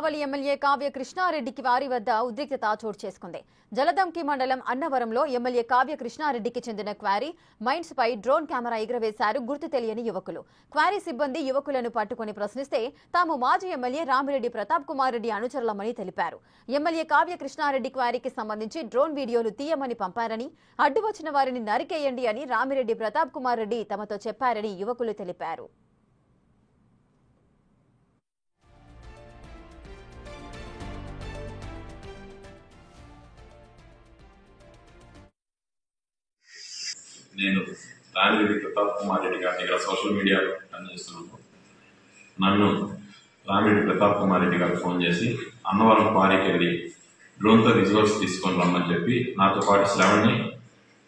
కావలి MLA Kavya కృష్ణారెడ్డికి వారి వద్ద ఉద్రిక్తత చోటు చేసుకుంది. జలదంకి మండలం అన్నవరంలో ఎమ్మెల్యే కావ్య కృష్ణారెడ్డికి చెందిన క్వారీ మైన్స్ పై డ్రోన్ కెమెరా ఎగురవేశారు గుర్తు తెలియని యువకులు. క్వారీ సిబ్బంది యువకులను పట్టుకుని ప్రశ్నిస్తే తాము మాజీ ఎమ్మెల్యే రామిరెడ్డి ప్రతాప్ కుమార్ రెడ్డి అనుచరులమని తెలిపారు. ఎమ్మెల్యే కావ్య కృష్ణారెడ్డి క్వారీకి సంబంధించి డ్రోన్ వీడియోలు తీయమని పంపారని, అడ్డు వచ్చిన వారిని నరికేయండి అని రామిరెడ్డి ప్రతాప్ కుమార్ రెడ్డి తమతో చెప్పారని యువకులు తెలిపారు. నేను రామిరెడ్డి ప్రతాప్ కుమార్ రెడ్డి గారి దగ్గర సోషల్ మీడియాలో పనిచేస్తున్నాను. నన్ను రామిరెడ్డి ప్రతాప్ కుమార్ రెడ్డి గారు ఫోన్ చేసి అన్నవరం క్వారీకి వెళ్ళి డ్రోన్తో విజువల్స్ తీసుకొని రమ్మని చెప్పి నాతో పాటు శ్రావణ్ని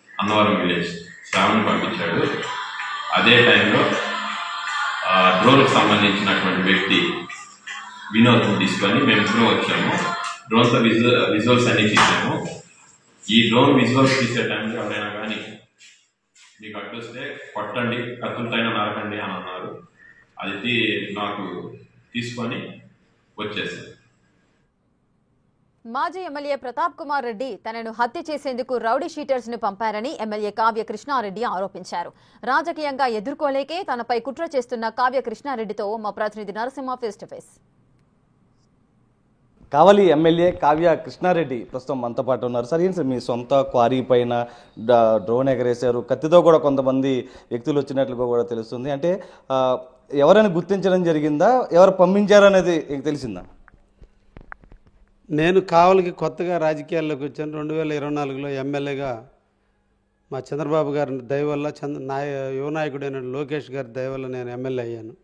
అన్నవరం విలేజ్ శ్రావణ్ని పంపించాడు. అదే టైంలో డ్రోన్కి సంబంధించినటువంటి వ్యక్తి వినోద్ని తీసుకొని మేము ఇద్దరం వచ్చాము. డ్రోన్తో విజువల్స్ అన్నీ తీసాము. ఈ డ్రోన్ విజువల్స్ తీసే టైంలో ఎవరైనా కానీ మీకు అడ్డొస్తే కొట్టండి, కత్తులతోనే నరకండి అని అన్నారు. అది నాకు తీసుకొని వచ్చేసాను. మాజీ ఎమ్మెల్యే ప్రతాప్ కుమార్ రెడ్డి తనను హత్య చేసేందుకు రౌడీ షీటర్స్ ను పంపారని ఎమ్మెల్యే కావ్య కృష్ణారెడ్డి ఆరోపించారు. రాజకీయంగా ఎదుర్కోలేకే తనపై కుట్ర చేస్తున్న కావ్య కృష్ణారెడ్డితో మా ప్రతినిధి Narasimha face to face. Kavali MLA Kavya Krishna Reddy ప్రస్తుతం మనతో పాటు ఉన్నారు. సార్, ఏంటి సార్ మీ సొంత క్వారీ పైన డ్రోన్ ఎగరేశారు, కత్తితో కూడా కొంతమంది వ్యక్తులు వచ్చినట్లుగా కూడా తెలుస్తుంది. అంటే ఎవరైనా గుర్తించడం జరిగిందా, ఎవరు పంపించారనేది తెలిసిందా? నేను కావలికి కొత్తగా రాజకీయాల్లోకి వచ్చాను. 2024లో ఎమ్మెల్యేగా మా చంద్రబాబు గారి దయ వల్ల యువ నాయకుడైన లోకేష్ గారి దయ వల్ల నేను ఎమ్మెల్యే అయ్యాను.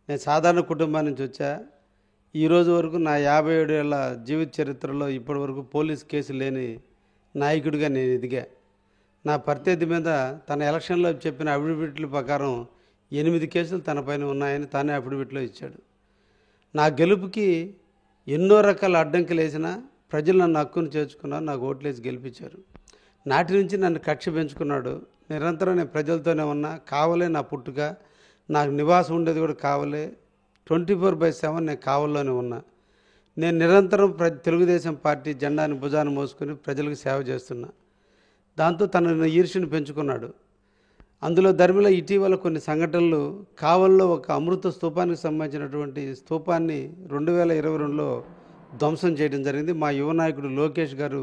నేను సాధారణ కుటుంబం నుంచి వచ్చా. ఈరోజు వరకు నా 57 ఏళ్ల జీవిత చరిత్రలో ఇప్పటి వరకు పోలీస్ కేసు లేని నాయకుడిగా నేను ఎదిగా. నా ప్రత్యర్థి మీద తన ఎలక్షన్లో చెప్పిన అఫిడవిట్ల ప్రకారం 8 కేసులు తన పైన ఉన్నాయని తానే అఫిడవిట్లో ఇచ్చాడు. నా గెలుపుకి ఎన్నో రకాల అడ్డంకులు వేసినా ప్రజలు నన్ను హక్కును చేర్చుకున్నారు, నాకు ఓట్లేసి గెలిపించారు. నాటి నుంచి నన్ను కక్ష పెంచుకున్నాడు. నిరంతరం నేను ప్రజలతోనే ఉన్నా. కావలే నా పుట్టుక, నాకు నివాసం ఉండేది కూడా కావలే. 24/7 నేను కావల్లోనే ఉన్నా. నేను నిరంతరం తెలుగుదేశం పార్టీ జెండాని భుజాన్ని మోసుకొని ప్రజలకు సేవ చేస్తున్నా. దాంతో తన ఈర్ష్యను పెంచుకున్నాడు. అందులో ధర్మిలో ఇటీవల కొన్ని సంఘటనలు, కావల్లో ఒక అమృత స్తూపానికి సంబంధించినటువంటి స్తూపాన్ని 2022లో ధ్వంసం చేయడం జరిగింది. మా యువ నాయకుడు లోకేష్ గారు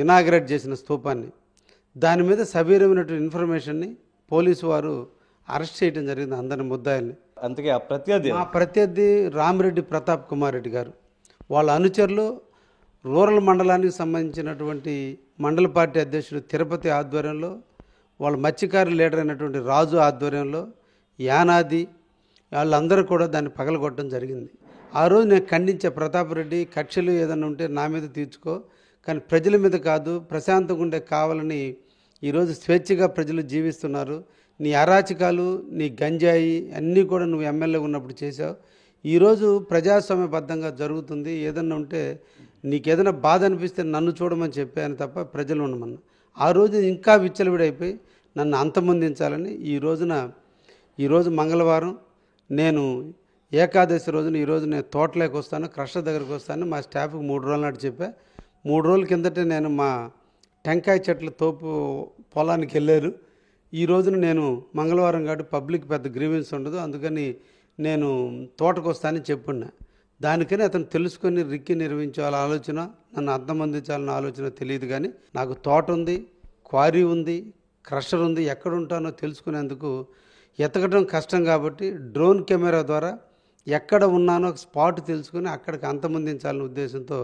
ఇనాగ్రేట్ చేసిన స్తూపాన్ని. దాని మీద సబీరమైనటువంటి ఇన్ఫర్మేషన్ని పోలీసు వారు అరెస్ట్ చేయడం జరిగింది, అందరిని ముద్దాయిల్ని. అందుకే మా ప్రత్యర్థి రామిరెడ్డి ప్రతాప్ కుమార్ రెడ్డి గారు, వాళ్ళ అనుచరులు రూరల్ మండలానికి సంబంధించినటువంటి మండల పార్టీ అధ్యక్షుడు తిరుపతి ఆధ్వర్యంలో, వాళ్ళ మత్స్యకారు లీడర్ అయినటువంటి రాజు ఆధ్వర్యంలో, యానాది వాళ్ళందరూ కూడా దాన్ని పగలగొట్టడం జరిగింది. ఆ రోజు నేను ఖండించే, ప్రతాప్ రెడ్డి కక్షలు ఏదైనా ఉంటే నా మీద తీర్చుకో, కానీ ప్రజల మీద కాదు, ప్రశాంతంగా ఉండే కావాలని ఈరోజు స్వేచ్ఛగా ప్రజలు జీవిస్తున్నారు. నీ అరాచకాలు, నీ గంజాయి అన్నీ కూడా నువ్వు ఎమ్మెల్యే ఉన్నప్పుడు చేసావు. ఈరోజు ప్రజాస్వామ్యబద్ధంగా జరుగుతుంది. ఏదన్నా ఉంటే నీకేదైనా బాధ అనిపిస్తే నన్ను చూడమని చెప్పాను తప్ప ప్రజలు ఉండమన్నా. ఆ రోజు ఇంకా విచ్చలవిడైపోయి నన్ను అంతమొందించాలని ఈరోజు మంగళవారం నేను ఏకాదశి రోజున ఈరోజు నేను తోటలోకి వస్తాను, క్రషర్ దగ్గరకు వస్తాను. మా స్టాఫ్కి 3 రోజుల నాటి చెప్పా. 3 రోజుల కిందటే నేను మా టెంకాయ చెట్ల తోపు పొలానికి వెళ్ళారు. ఈ రోజున నేను మంగళవారం కాబట్టి పబ్లిక్ పెద్ద గ్రీవెన్స్ ఉండదు, అందుకని నేను తోటకు వస్తానని చెప్పున్నా. దానికని అతను తెలుసుకొని రిక్కి నిర్వహించాల ఆలోచన, నన్ను అంతమందించాలన్న ఆలోచన తెలియదు. కానీ నాకు తోట ఉంది, క్వారీ ఉంది, క్రషర్ ఉంది. ఎక్కడ ఉంటానో తెలుసుకునేందుకు ఎతకడం కష్టం కాబట్టి డ్రోన్ కెమెరా ద్వారా ఎక్కడ ఉన్నానో స్పాట్ తెలుసుకుని అక్కడికి అంతమందించాలనే ఉద్దేశంతో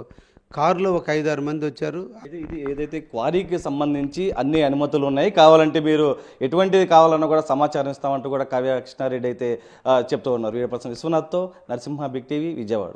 కారులో ఒక 5-6 మంది వచ్చారు. ఇది ఏదైతే క్వారీకి సంబంధించి అన్ని అనుమతులు ఉన్నాయి, కావాలంటే మీరు ఎటువంటిది కావాలన్నా కూడా సమాచారం ఇస్తామంటూ కూడా కావ్య కృష్ణారెడ్డి అయితే చెప్తూ ఉన్నారు. వీడియో పర్సన్ విశ్వనాథ్తో నరసింహ, బిగ్ టీవీ, విజయవాడ.